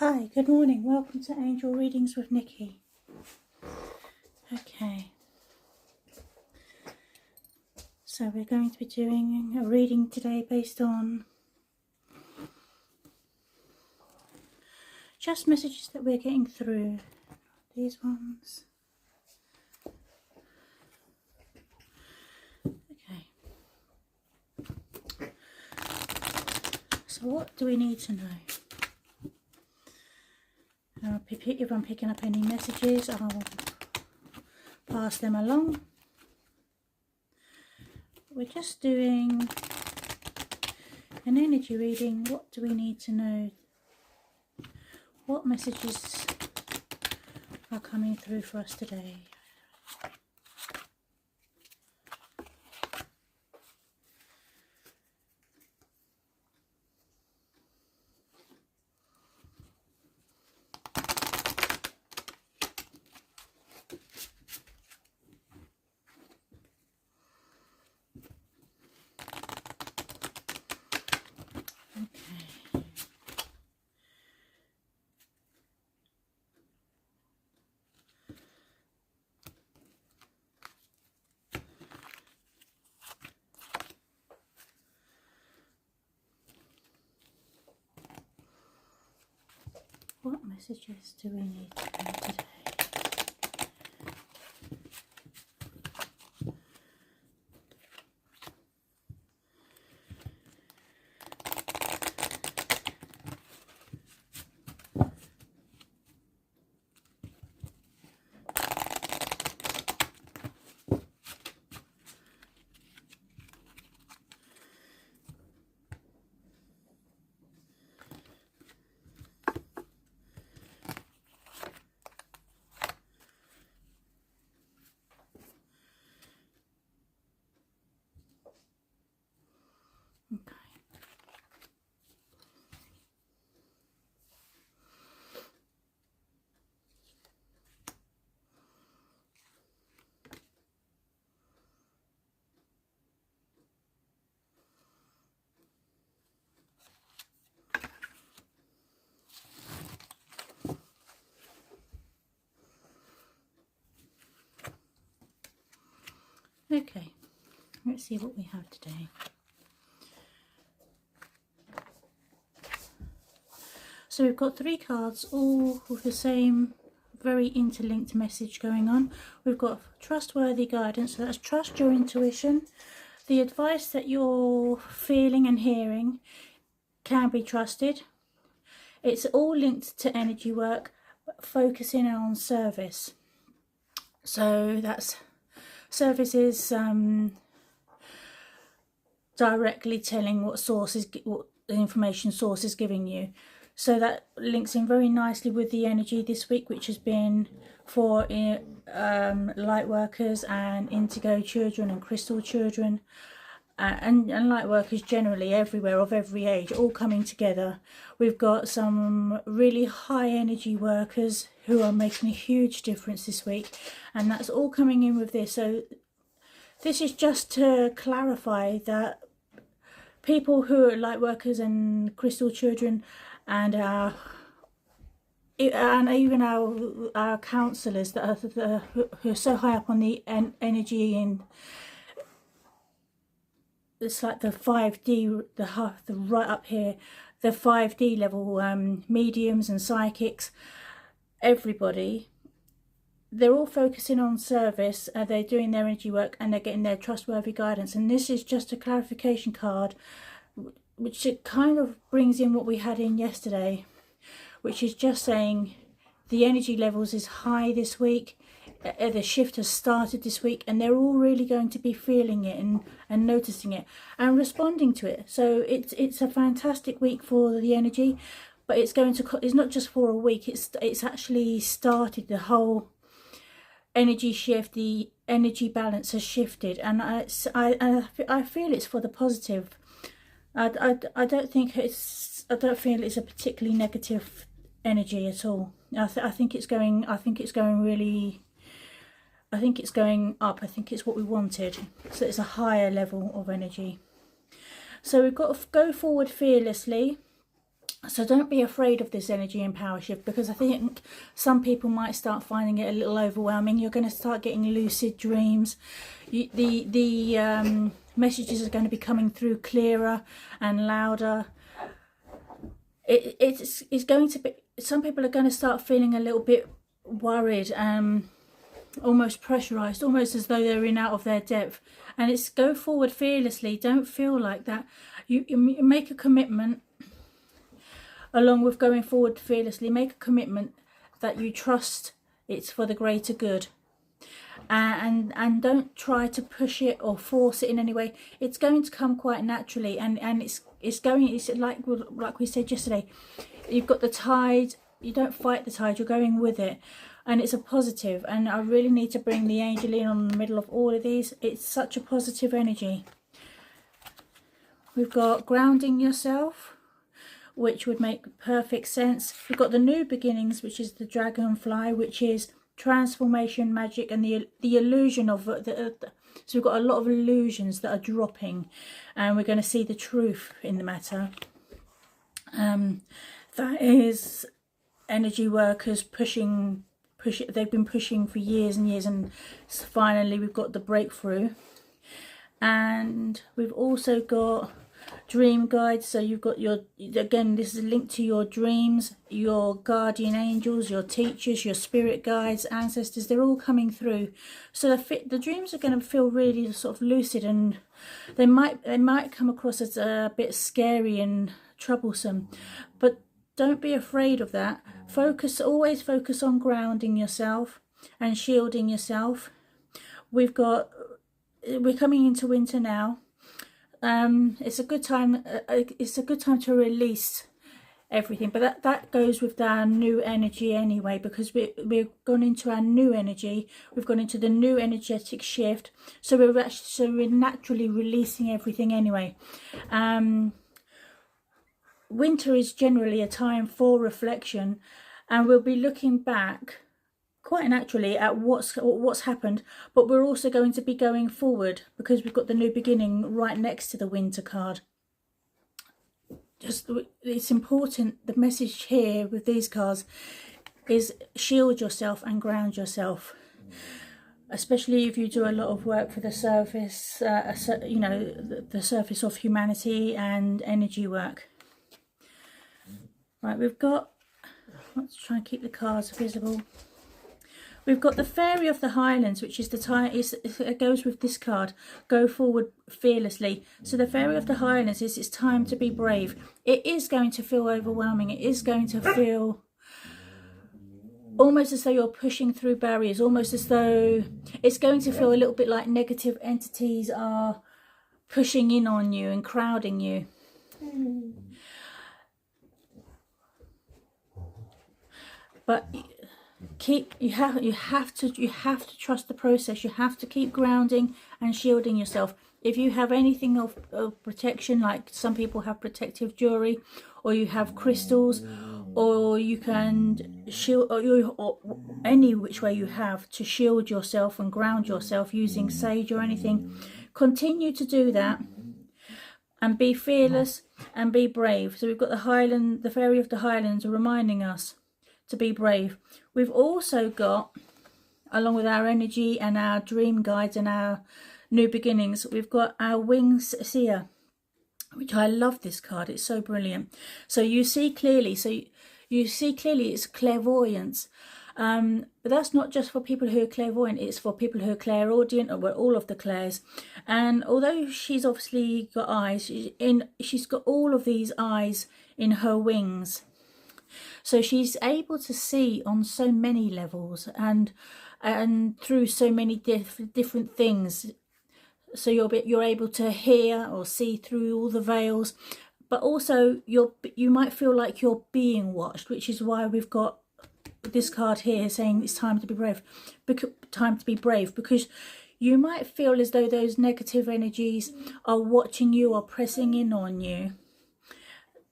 Hi, good morning. Welcome to Angel Readings with Nikki. Okay. So we're going to be doing a reading today based on just messages that we're getting through. These ones. Okay. So what do we need to know? If I'm picking up any messages, I'll pass them along. We're just doing an energy reading. What do we need to know? What messages are coming through for us today? What messages do we need to know today? Okay, let's see what we have today. So we've got 3 cards, all with the same very interlinked message going on. We've got trustworthy guidance, so that's trust your intuition. The advice that you're feeling and hearing can be trusted. It's all linked to energy work, but focusing on service. So that's service is directly telling what the information source is giving you. So that links in very nicely with the energy this week, which has been for Lightworkers and Indigo children and Crystal children, and Lightworkers generally everywhere, of every age, all coming together. We've got some really high energy workers who are making a huge difference this week, and that's all coming in with this. So this is just to clarify that people who are Lightworkers and Crystal children and even our councillors that are who are so high up on the energy, and it's like the 5D, the right up here, the 5D level, mediums and psychics, everybody, they're all focusing on service, they're doing their energy work and they're getting their trustworthy guidance. And this is just a clarification card, which it kind of brings in what we had in yesterday, which is just saying the energy levels is high this week. The shift has started this week, and they're all really going to be feeling it and noticing it and responding to it. So it's a fantastic week for the energy, but it's not just for a week. It's actually started. The whole energy shift, the energy balance has shifted, and I feel it's for the positive. I don't feel it's a particularly negative energy at all. I think it's going really. I think it's going up. I think it's what we wanted. So it's a higher level of energy. So we've got to go forward fearlessly. So don't be afraid of this energy and power shift, because I think some people might start finding it a little overwhelming. You're going to start getting lucid dreams. The messages are going to be coming through clearer and louder. It's going to be, some people are going to start feeling a little bit worried, almost pressurized, almost as though they're in out of their depth. And it's go forward fearlessly. Don't feel like that. You make a commitment. Along with going forward fearlessly, make a commitment that you trust it's for the greater good, and don't try to push it or force it in any way. It's going to come quite naturally, and it's like we said yesterday, you've got the tide. You don't fight the tide, you're going with it, and it's a positive. And I really need to bring the angel in on the middle of all of these. It's such a positive energy. We've got grounding yourself, which would make perfect sense. We've got the new beginnings, which is the dragonfly, which is transformation, magic, and the illusion of so we've got a lot of illusions that are dropping, and we're going to see the truth in the matter. That is energy workers pushing. They've been pushing for years and years, and finally we've got the breakthrough. And we've also got dream guides. So you've got your, again, this is linked to your dreams, your guardian angels, your teachers, your spirit guides, ancestors. They're all coming through. So the dreams are going to feel really sort of lucid, and they might come across as a bit scary and troublesome, but don't be afraid of that. Always focus on grounding yourself and shielding yourself. We're coming into winter now. It's a good time. It's a good time to release everything, but that goes with our new energy anyway, because we've gone into our new energy. We've gone into the new energetic shift, so we're naturally releasing everything anyway. Winter is generally a time for reflection, and we'll be looking back quite naturally at what's happened, but we're also going to be going forward, because we've got the new beginning right next to the winter card. It's important, the message here with these cards is shield yourself and ground yourself, especially if you do a lot of work for the surface, you know, the surface of humanity and energy work. Right, we've got, let's try and keep the cards visible. We've got the Fairy of the Highlands, which is the time, it goes with this card, go forward fearlessly. So the Fairy of the Highlands is, it's time to be brave. It is going to feel overwhelming. It is going to feel almost as though you're pushing through barriers, almost as though it's going to feel a little bit like negative entities are pushing in on you and crowding you. But you have to trust the process. You have to keep grounding and shielding yourself. If you have anything of protection, like some people have protective jewelry, or you have crystals, or you can shield, or any which way you have to shield yourself and ground yourself using sage or anything, continue to do that and be fearless and be brave. So we've got the Fairy of the Highlands reminding us to be brave. We've also got, along with our energy and our dream guides and our new beginnings, we've got our Wings Seer, which I love this card. It's so brilliant. So you see clearly. So you see clearly, it's clairvoyance. But that's not just for people who are clairvoyant. It's for people who are clairaudient, or all of the clairs. And although she's obviously got eyes, she's got all of these eyes in her wings. So she's able to see on so many levels and through so many different things. So you're able to hear or see through all the veils, but also you might feel like you're being watched, which is why we've got this card here saying it's time to be brave. Because you might feel as though those negative energies are watching you or pressing in on you.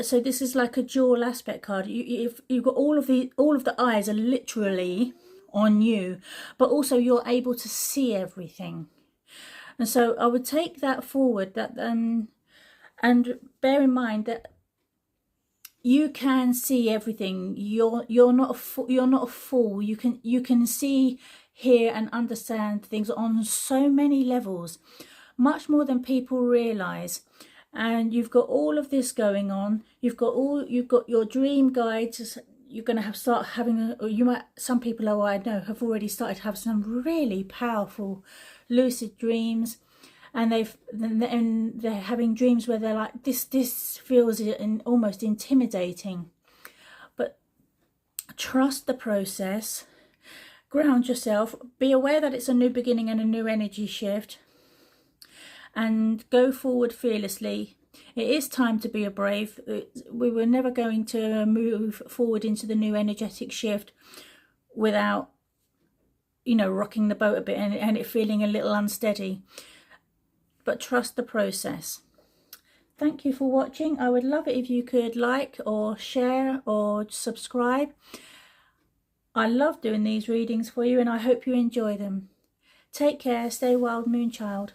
So this is like a dual aspect card. If you've got all of the eyes are literally on you, but also you're able to see everything. And so I would take that forward, that and bear in mind that you can see everything. You're not a fool. You can see, hear and understand things on so many levels, much more than people realize. And you've got all of this going on. You've got your dream guides. You're going to start having some people who I know have already started to have some really powerful lucid dreams, and they're having dreams where they're like, this feels almost intimidating. But trust the process, ground yourself, be aware that it's a new beginning and a new energy shift, and go forward fearlessly. It is time to be brave. We were never going to move forward into the new energetic shift without, rocking the boat a bit and it feeling a little unsteady. But trust the process. Thank you for watching. I would love it if you could like or share or subscribe. I love doing these readings for you, and I hope you enjoy them. Take care. Stay wild, Moonchild.